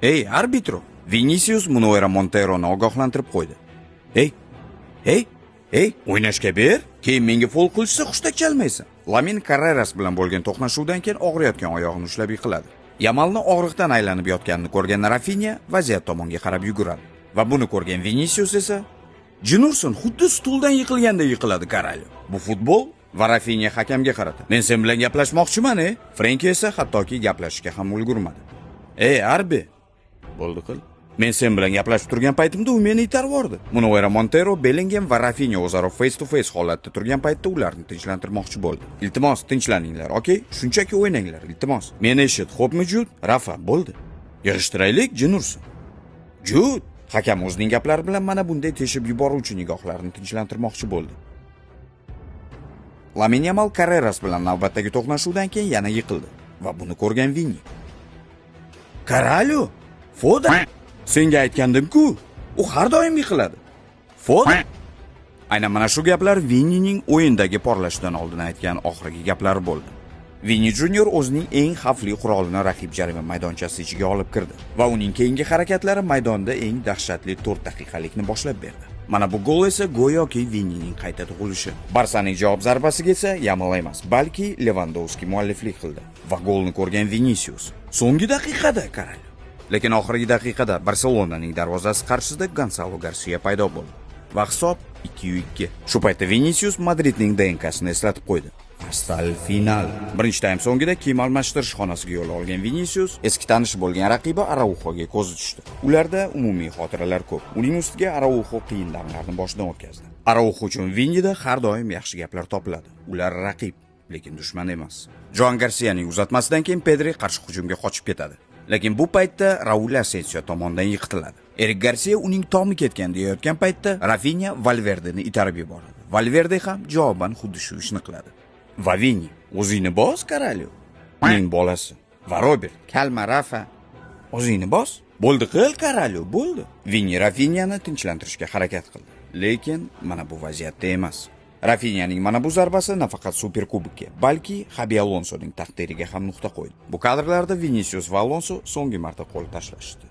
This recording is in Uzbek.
Ey, arbitro! Vinicius Munawera Monteironi ogohlantirib qo'ydi. Ey, o'ynashga ber. Keyin menga foul qilishsa xushtak chalmaysan. Lamin Carreras bilan bo'lgan to'qnashuvdan keyin og'riyotgan oyog'ini ushlab yiqiladi. Yamalni og'riqdan aylanib yotganini ko'rgan Rafinha vaziyat tomonga qarab yuguradi. Va buni ko'rgan Vinicius esa jin ursin, xuddi stuldan yiqilganda yiqiladi Caralho. Bu futbol. Va Rafinha hakamga qaradi. Men sen bilan gaplashmoqchiman, Frenki esa hattoki gaplashishga ham ulgurmadi. Ey, Arbi, bo'ldi qil. Men sen bilan gaplashib turgan paytimda u meni itarib yordi. Munawera Montero, Bellingham va Rafinha o'zaro face to face holatda turgan paytda ularni tinchlantirmoqchi bo'ldi. Iltimos, tinchlaninglar, okey? Shunchaki o'ynanglar, iltimos. Meni eshit, xo'pmi Jud? Rafa, bo'ldi. Yig'ishtiraylik, jin ursin. Jud, hakam o'zining gaplari bilan mana bunday teshib yuboruvchi nigohlarni tinchlantirmoqchi bo'ldi. Lamin Yamal Carreras bilan navbatdagi to'qnashuvdan keyin yana yiqildi va buni ko'rgan Vini. Caralho, Foden, senga aytgandim-ku, u har doim yiqiladi. Foden. Aynan mana shu gaplar Vinining o'yindagi porlashdan oldin aytgan oxirgi gaplari bo'ldi. Vini Junior o'zining eng xavfli qurolini raqib jarima maydonchasi ichiga olib kirdi va uning keyingi harakatlari maydonda eng dahshatli 4 daqiqalikni boshlab berdi. Mana bu gol esa go'yoki Vinining qayta tug'ilishi. Barsaning javob zarbasiga esa Yamal emas, balki Lewandowski mualliflik qildi va golni ko'rgan Vinicius so'nggi daqiqada Caralho. Lekin oxirgi daqiqada Barselonaning darvozasi qarshisida Gonzalo Garcia paydo bo'ldi va hisob 2-2. Shu paytda Vinicius Madridning DNKsini eslatib qo'ydi. Hasta al final. Birinchi taym so'ngida kiyim almashtirish xonasiga yo'l olgan Vinicius eski tanishi bo'lgan raqibi Araujoga ko'zi tushdi. Ularda umumiy xotiralar ko'p. Uning ustiga Araujo qiyin damlarni boshidan o'tkazdi. Araujo uchun Vinida har doim yaxshi gaplar topiladi. Ular raqib, lekin dushman emas. Joan Garcianing uzatmasidan keyin Pedri qarshi hujumga qochib ketadi. Lekin bu paytda Raul Asensio tomonidan yiqitiladi. Erik Garcia uning tomi ketgan deyotgan paytda Rafinha Valverdeni itarib yuboradi. Valverde ham javoban xuddi shu ishni qiladi. Va Vini, o'zingni bos, Caralho. Uning bolasi. Va Robert, kalma Rafa. O'zingni bos. Bo'ldi qil, Caralho, bo'ldi. Vini Rafinhani tinchlantirishga harakat qildi. Lekin mana bu vaziyatda emas. Rafinhaning mana bu zarbasi nafaqat Superkubokka, balki Xabi Alonsoning taqdiriga ham nuqta qo'ydi. Bu kadrlarda Vinicius va Alonso so'nggi marta qo'l tashlashdi.